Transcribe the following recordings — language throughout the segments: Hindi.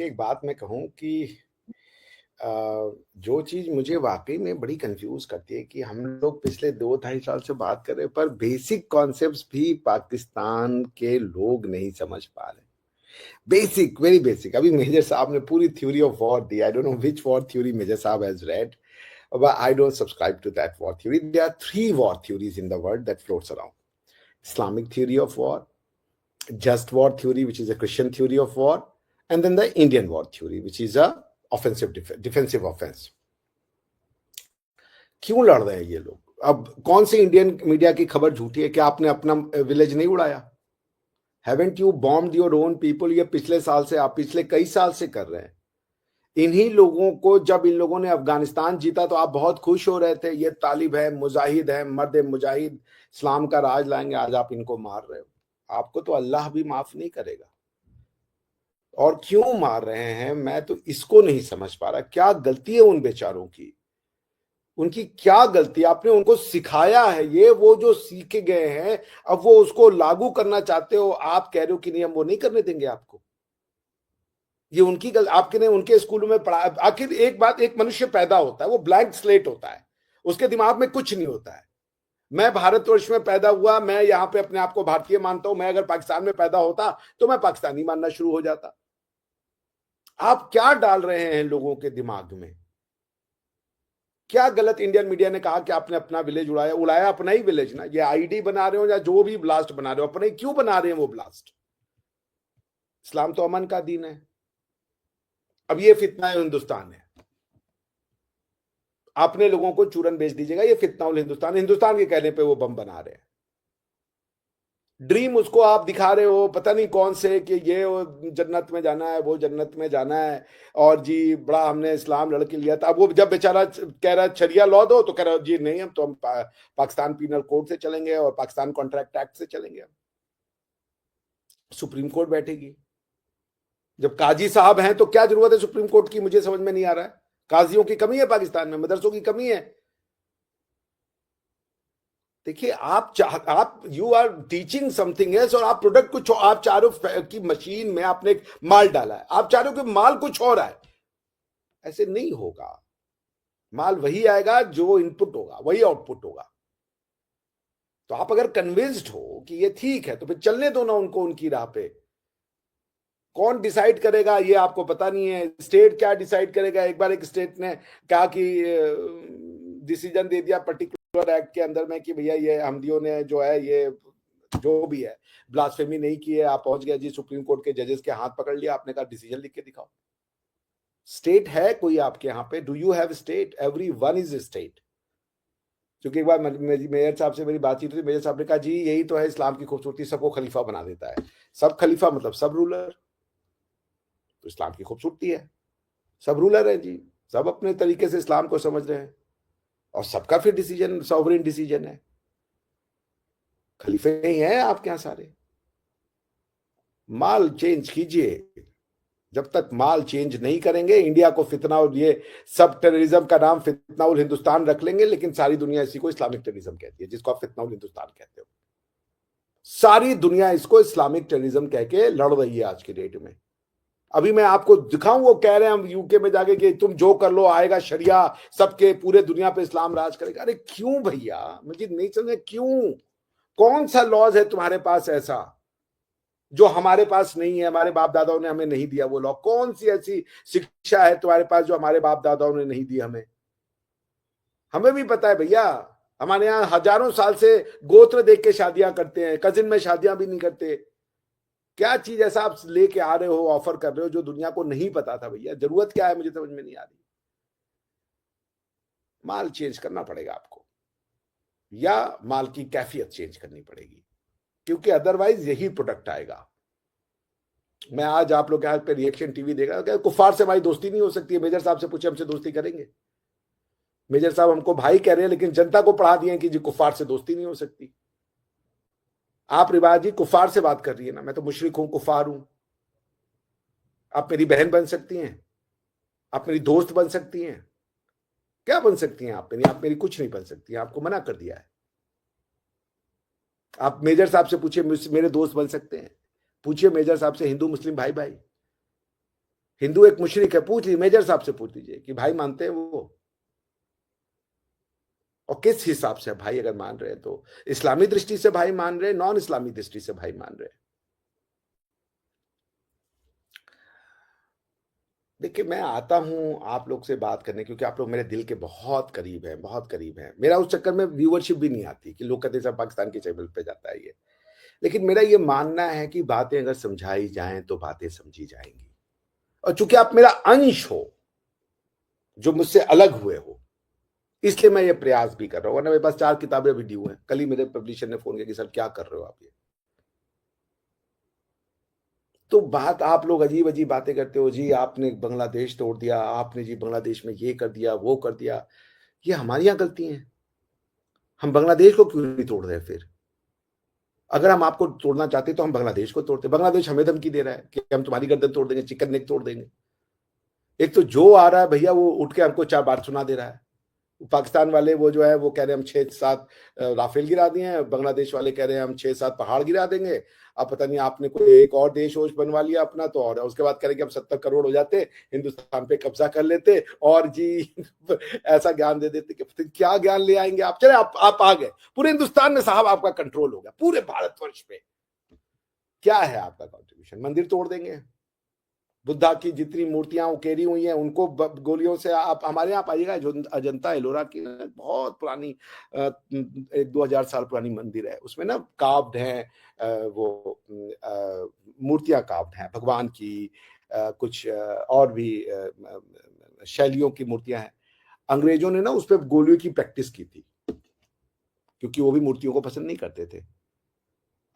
एक बात मैं कहूँ कि जो चीज़ मुझे वाक़ई में बड़ी कन्फ्यूज़ करती है कि हम लोग पिछले 2 ढाई साल से बात कर रहे हैं, पर बेसिक कॉन्सेप्ट्स भी पाकिस्तान के लोग नहीं समझ पा रहे। Basic, very basic. अभी मेजर साहब ने पूरी थ्योरी ऑफ वॉर दी। I don't know which war theory major साहब has read, but I don't subscribe to that war theory. There are 3 war theories in the world that floats around. Islamic theory of war, just war theory, which is a Christian theory of war, and then the Indian war theory, which is a defensive offense. क्यों लड़ रहे हैं ये लोग? अब कौन सी इंडियन मीडिया की खबर झूठी है? क्या आपने अपना विलेज नहीं उड़ाया? Haven't you bombed your own people? ये पिछले साल से, आप पिछले कई साल से कर रहे हैं। इन्हीं लोगों को, जब इन लोगों ने अफगानिस्तान जीता तो आप बहुत खुश हो रहे थे, ये तालिब है, मुजाहिद है, मर्द मुजाहिद, इस्लाम का राज लाएंगे। आज आप इनको मार रहे हो। आपको तो अल्लाह भी माफ नहीं करेगा। और क्यों मार रहे हैं, मैं तो इसको नहीं समझ पा रहा। क्या गलती है उन बेचारों की? उनकी क्या गलती? आपने उनको सिखाया है, ये वो जो सीख गए हैं, अब वो उसको लागू करना चाहते हो। आप कह रहे हो कि नहीं, हम वो नहीं करने देंगे आपको। ये उनकी गलती। आपके ने उनके स्कूलों में पढ़ा। आखिर एक बात, एक मनुष्य पैदा होता है, वो ब्लैंक स्लेट होता है, उसके दिमाग में कुछ नहीं होता है। मैं भारतवर्ष में पैदा हुआ, मैं यहाँ पे अपने आप को भारतीय मानता हूं। मैं अगर पाकिस्तान में पैदा होता तो मैं पाकिस्तानी मानना शुरू हो जाता। आप क्या डाल रहे हैं लोगों के दिमाग में? क्या गलत इंडियन मीडिया ने कहा कि आपने अपना विलेज उड़ाया? उड़ाया अपना ही विलेज ना। ये आईडी बना रहे हो या जो भी ब्लास्ट बना रहे हो, अपने क्यों बना रहे हैं वो ब्लास्ट? इस्लाम तो अमन का दीन है। अब ये फितना है हिंदुस्तान है। आपने लोगों को चूरन बेच दीजिएगा। ये फितना उल हिंदुस्तान, हिंदुस्तान के कहने पे वो बम बना रहे हैं। ड्रीम उसको आप दिखा रहे हो, पता नहीं कौन से, कि ये जन्नत में जाना है, वो जन्नत में जाना है, और जी बड़ा हमने इस्लाम लड़के लिया था। अब वो जब बेचारा कह रहा है शरिया लॉ दो, तो कह रहा है जी नहीं, हम पाकिस्तान पीनल कोड से चलेंगे और पाकिस्तान कॉन्ट्रैक्ट एक्ट से चलेंगे। सुप्रीम कोर्ट बैठेगी। जब काजी साहब हैं तो क्या जरूरत है सुप्रीम कोर्ट की? मुझे समझ में नहीं आ रहा है। काजियों की कमी है पाकिस्तान में, मदरसों की कमी है। देखिए, आप you are teaching something else, और आप प्रोडक्ट कुछ, आप चारों की मशीन में आपने एक माल डाला है, आप चारों के माल कुछ और है। ऐसे नहीं होगा। माल वही आएगा जो इनपुट होगा, वही आउटपुट होगा। तो आप अगर कन्विंस्ड हो कि ये ठीक है, तो फिर चलने दो ना उनको उनकी राह पे। कौन डिसाइड करेगा ये आपको पता नहीं है। स्टेट क्या डिसाइड करेगा? एक बार एक स्टेट ने कहा कि डिसीजन दे दिया पर्टिकुलर एक्ट के अंदर में कि भैया ये हमदियों ने जो है, ये जो भी है, ब्लास्फेमी नहीं की है। आप पहुंच गए जी सुप्रीम कोर्ट के जजेस के हाथ पकड़ लिया, आपने कहा डिसीजन लिख के दिखाओ। स्टेट है कोई आपके यहाँ पे? Do you have state? Every one is state. क्योंकि एक बार मेयर साहब से मेरी बातचीत हुई, मेयर साहब ने कहा जी यही तो है इस्लाम की खूबसूरती, सबको खलीफा बना देता है। सब खलीफा मतलब सब रूलर। तो इस्लाम की खूबसूरती है, सब रूलर है जी, सब अपने तरीके से इस्लाम को समझ रहे हैं, और सबका फिर डिसीजन सॉवरेन डिसीजन है। खलीफे ही हैं आपके यहाँ सारे। माल चेंज कीजिए। जब तक माल चेंज नहीं करेंगे, इंडिया को फितना, और ये सब टेररिज्म का नाम फितना उल हिंदुस्तान रख लेंगे, लेकिन सारी दुनिया इसी को इस्लामिक टेररिज्म कहती है, जिसको आप फितना उल हिंदुस्तान कहते हो। सारी दुनिया इसको इस्लामिक टेररिज्म कह के लड़ रही है आज की डेट में। अभी मैं आपको दिखाऊं, वो कह रहे हैं हम यूके में जाके कि तुम जो कर लो, आएगा शरिया, सबके पूरे दुनिया पे इस्लाम राज करेगा। अरे क्यों भैया, मुझे नहीं समझ क्यों। कौन सा लॉज है तुम्हारे पास ऐसा जो हमारे पास नहीं है? हमारे बाप दादाओं ने हमें नहीं दिया वो लॉ। कौन सी ऐसी शिक्षा है तुम्हारे पास जो हमारे बाप दादाओं ने नहीं दी हमें? हमें भी पता है भैया। हमारे यहाँ हजारों साल से गोत्र देख के शादियां करते हैं, कजिन में शादियां भी नहीं करते। क्या चीज ऐसा आप लेके आ रहे हो, ऑफर कर रहे हो, जो दुनिया को नहीं पता था? भैया जरूरत क्या है, मुझे समझ में नहीं आ रही। माल चेंज करना पड़ेगा आपको, या माल की कैफियत चेंज करनी पड़ेगी, क्योंकि अदरवाइज यही प्रोडक्ट आएगा। मैं आज आप लोग के हाथ पे रिएक्शन टीवी देखा, कुफार से हमारी दोस्ती नहीं हो सकती है। मेजर साहब से पूछे, हमसे दोस्ती करेंगे? मेजर साहब हमको भाई कह रहे हैं, लेकिन जनता को पढ़ा दिए कि जी कुफार से दोस्ती नहीं हो सकती। आप रिवाज जी कुफार से बात कर रही है ना, मैं तो मुशरिक हूं, कुफार हूं। आप मेरी बहन बन सकती हैं, आप मेरी दोस्त बन सकती हैं, क्या बन सकती हैं आप मेरी? आप मेरी कुछ नहीं बन सकती हैं, आपको मना कर दिया है। आप मेजर साहब से पूछिए, मेरे दोस्त बन सकते हैं? पूछिए मेजर साहब से, हिंदू मुस्लिम भाई भाई। हिंदू एक मुशरिक है, पूछ लीजिए, मेजर साहब से पूछ लीजिए कि भाई मानते हैं वो, और किस हिसाब से भाई अगर मान रहे हैं तो इस्लामी दृष्टि से भाई मान रहे हैं, नॉन इस्लामी दृष्टि से भाई मान रहे हैं। देखिए, मैं आता हूं आप लोग से बात करने क्योंकि आप लोग मेरे दिल के बहुत करीब हैं, बहुत करीब हैं। मेरा उस चक्कर में व्यूअरशिप भी नहीं आती कि लोग कहते हैं सब पाकिस्तान के चैनल पे जाता है ये। लेकिन मेरा ये मानना है कि बातें अगर समझाई जाएं तो बातें समझी जाएंगी, और चूंकि आप मेरा अंश हो, जो मुझसे अलग हुए हो, इसलिए मैं ये प्रयास भी कर रहा हूं। वरना मेरे पास 4 किताबें भी ड्यू हैं। कल ही मेरे पब्लिशर ने फोन किया कि सर क्या कर रहे हो आप ये। तो बात, आप लोग अजीब अजीब बातें करते हो जी, आपने बांग्लादेश तोड़ दिया, आपने जी बांग्लादेश में ये कर दिया वो कर दिया। ये हमारी यहाँ गलती है। हम बांग्लादेश को क्यों नहीं तोड़ रहे फिर? अगर हम आपको तोड़ना चाहते तो हम बांग्लादेश को तोड़ते। बांग्लादेश हमें धमकी दे रहा है कि हम तुम्हारी गर्दन तोड़ देंगे, चिकन नेक तोड़ देंगे। एक तो जो आ रहा है भैया वो उठ के हमको 4 बात सुना दे रहा है। पाकिस्तान वाले वो जो है वो कह रहे हैं हम 6-7 राफेल गिरा दिए हैं, बांग्लादेश वाले कह रहे हैं हम 6-7 पहाड़ गिरा देंगे। अब पता नहीं आपने कोई एक और देश वोश बनवा लिया अपना तो, और उसके बाद कह रहे कि हम 70 करोड़ हो जाते, हिंदुस्तान पे कब्जा कर लेते और जी ऐसा ज्ञान दे देते कि क्या ज्ञान ले आएंगे आप। चले आप आ गए पूरे हिंदुस्तान में साहब, आपका कंट्रोल हो गया पूरे भारतवर्ष पे। क्या है आपका कॉन्ट्रीब्यूशन? मंदिर तोड़ देंगे, बुद्धा की जितनी मूर्तियां उकेरी हुई हैं उनको गोलियों से, आप हमारे यहाँ पाइएगा जो अजंता एलोरा की बहुत पुरानी 1-2 हजार साल पुरानी मंदिर है, उसमें ना काव्ड है वो मूर्तियां काव्ड हैं भगवान की, कुछ और भी शैलियों की मूर्तियां हैं। अंग्रेजों ने ना उस पर गोलियों की प्रैक्टिस की थी क्योंकि वो भी मूर्तियों को पसंद नहीं करते थे।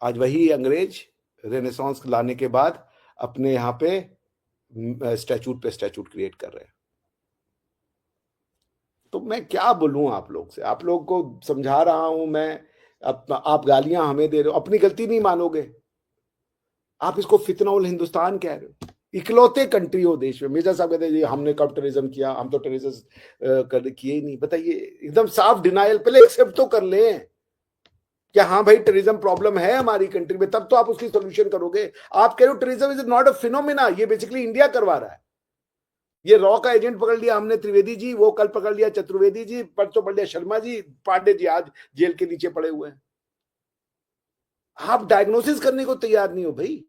आज वही अंग्रेज रेनेसांस लाने के बाद अपने यहाँ पे स्टैचूट पे स्टैचूट क्रिएट कर रहे हैं। तो मैं क्या बोलूं आप लोग से, आप लोग को समझा रहा हूं मैं, आप गालियां हमें दे रहे हो, अपनी गलती नहीं मानोगे। आप इसको फितना उल हिंदुस्तान कह रहे हो। इकलौते कंट्री हो देश में। मेजर साहब कहते हैं हमने कब टेररिज्म किया, हम तो टेररिज्म किए ही नहीं। बताइए, एकदम साफ डिनाइल। पहले एक्सेप्ट तो कर लें कि हाँ भाई टेररिज्म प्रॉब्लम है हमारी कंट्री में, तब तो आप उसकी सोल्यूशन करोगे। आप कह रहे हो terrorism is not a phenomena, ये बेसिकली इंडिया करवा रहा है। ये रॉ का एजेंट पकड़ लिया हमने त्रिवेदी जी, वो कल पकड़ लिया चतुर्वेदी जी, परसों पकड़ लिया शर्मा जी, पांडे जी आज जेल के नीचे पड़े हुए हैं। आप डायग्नोसिस करने को तैयार नहीं हो भाई।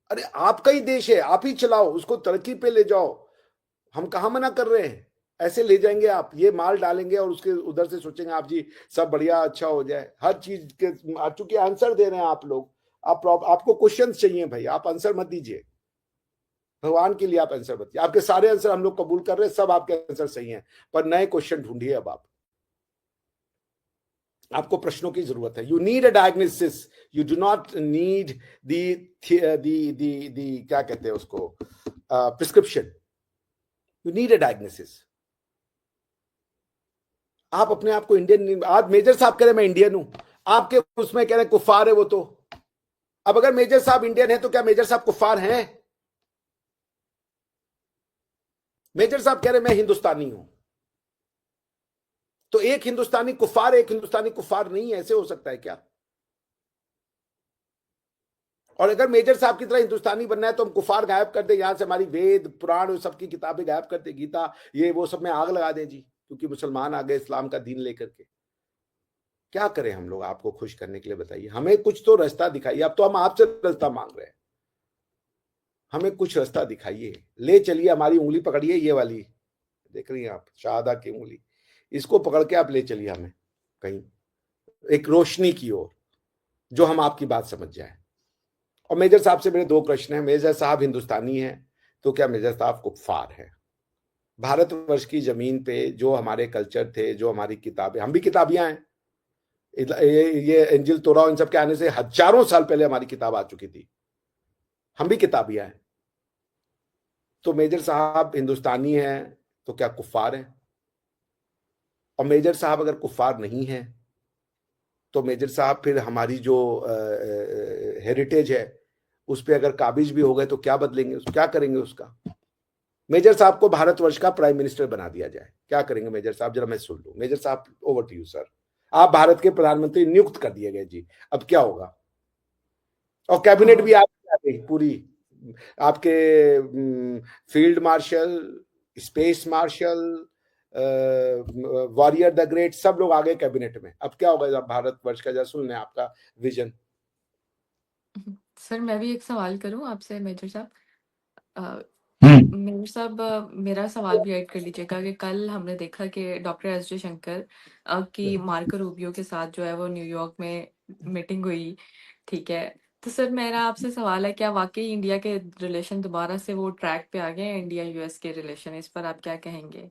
अरे आपका ही देश है, आप ही चलाओ उसको, तरक्की पे ले जाओ। हम कहां मना कर रहे हैं? ऐसे ले जाएंगे आप, ये माल डालेंगे और उसके उधर से सोचेंगे आप जी सब बढ़िया अच्छा हो जाए। हर चीज के चूंकि आंसर दे रहे हैं आप लोग, आपको क्वेश्चन चाहिए भाई, आप आंसर मत दीजिए। भगवान के लिए आप आंसर बताइए। आपके सारे आंसर हम लोग कबूल कर रहे हैं, सब आपके आंसर सही हैं, पर नए क्वेश्चन ढूंढिए। अब आपको प्रश्नों की जरूरत है। You need a diagnosis, you do not need the क्या कहते हैं उसको, prescription. You need a diagnosis. आप अपने आप को इंडियन, आज मेजर साहब कह रहे मैं इंडियन हूं, आपके उसमें कह रहे कुफार है वो तो। अब अगर मेजर साहब इंडियन है तो क्या मेजर साहब कुफार हैं? मेजर साहब कह रहे मैं हिंदुस्तानी हूं, तो एक हिंदुस्तानी कुफार, एक हिंदुस्तानी कुफार नहीं, ऐसे हो सकता है क्या? और अगर मेजर साहब की तरह हिंदुस्तानी बनना है तो हम कुफार गायब कर दे यहां से, हमारी वेद पुराण सबकी किताबें गायब कर दे, गीता ये वो सब में आग लगा दें जी, क्योंकि मुसलमान आ गए इस्लाम का दीन लेकर के। क्या करें हम लोग आपको खुश करने के लिए? बताइए, हमें कुछ तो रास्ता दिखाइए। अब तो हम आपसे रास्ता मांग रहे हैं, हमें कुछ रास्ता दिखाइए, ले चलिए, हमारी उंगली पकड़िए, ये वाली देख रही हैं आप, शाहादा की उंगली, इसको पकड़ के आप ले चलिए हमें कहीं एक रोशनी की ओर, जो हम आपकी बात समझ जाए। और मेजर साहब से मेरे 2 प्रश्न हैं। मेजर साहब हिंदुस्तानी हैं तो क्या मेजर साहब कुफार है? भारतवर्ष की जमीन पे जो हमारे कल्चर थे, जो हमारी किताबें, हम भी किताबियां हैं। ये इंजिल तोरा इन सब के आने से हजारों साल पहले हमारी किताब आ चुकी थी, हम भी किताबियां हैं। तो मेजर साहब हिंदुस्तानी हैं तो क्या कुफार हैं? और मेजर साहब अगर कुफार नहीं है तो मेजर साहब फिर हमारी जो हेरिटेज है उस पर अगर काबिज भी हो गए तो क्या बदलेंगे, क्या करेंगे उसका? मेजर साहब को भारतवर्ष का प्राइम मिनिस्टर बना दिया जाए, क्या करेंगे मेजर साहब? जरा मैं सुन लूं। मेजर साहब, ओवर टू यू सर। आप भारत के प्रधानमंत्री नियुक्त कर दिए गए जी, अब क्या होगा? और कैबिनेट भी आ गई पूरी, आपके field marshal, space marshal, warrior the great, सब लोग आ गए कैबिनेट में। अब क्या होगा भारतवर्ष का? जरा सुन लें आपका विजन। सर मैं भी एक सवाल करूं आपसे मेजर साहब। मेजर साहब, मेरा सवाल भी ऐड कर लीजिएगा कि कल हमने देखा कि डॉक्टर एस जयशंकर की मार्को रूबियो के साथ जो है वो न्यूयॉर्क में मीटिंग हुई। ठीक है, तो सर मेरा आपसे सवाल है, क्या वाकई इंडिया के रिलेशन दोबारा से वो ट्रैक पे आ गए हैं, इंडिया यूएस के रिलेशन? इस पर आप क्या कहेंगे?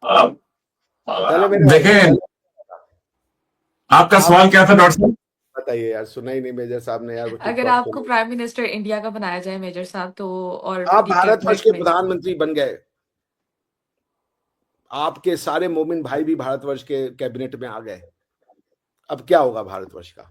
चलो मेरे भाई, देखें, चलो आपका आप सवाल क्या था डॉक्टर साहब? बताइए यार, सुना ही नहीं मेजर साहब ने यार, वो अगर टिकटॉक आपको पे। प्राइम मिनिस्टर इंडिया का बनाया जाए मेजर साहब, तो और आप आपकी भारतवर्ष कैबिनेट के में प्रधानमंत्री बन गए, आपके सारे मोमिन भाई भी भारतवर्ष के कैबिनेट में आ गए, अब क्या होगा भारतवर्ष का?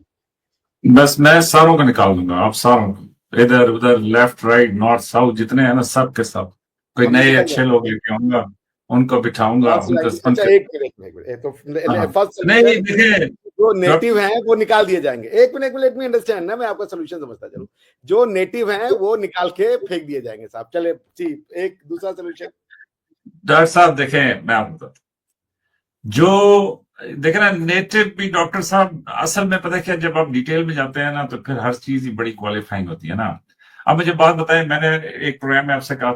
बस मैं सारों को निकाल दूंगा, आप सारों को, इधर उधर, लेफ्ट राइट नॉर्थ साउथ, जितने हैं ना, सब के सब। कोई हम नए निकल अच्छे लोग जाएंगे। लेके आऊंगा, उनको बिठाऊंगा, कौन सी उनको लैंग्वेज? अच्छा, उनके। एक मिनट एक मिनट, हाँ, तो फर्स्ट नहीं सोल्यूशन, देखिए जो नेटिव डॉक्टर, हैं वो निकाल दिए जाएंगे। एक मिनट लेट मी अंडरस्टैंड ना, मैं आपका सोल्यूशन समझता चलूं। जो नेटिव हैं वो निकाल के फेंक दिए जाएंगे साहब। चले जी, एक दूसरा सोल्यूशन। डॉक्टर साहब देखें, मैं आपको बताता हूं। जो देखे ना, नेटिव भी डॉक्टर साहब, असल में पता है क्या, जब आप डिटेल में जाते हैं ना, तो फिर हर चीज ही बड़ी क्वालिफाइंग होती है ना। अब मुझे बात बताएं, मैंने एक प्रोग्राम में आपसे कहा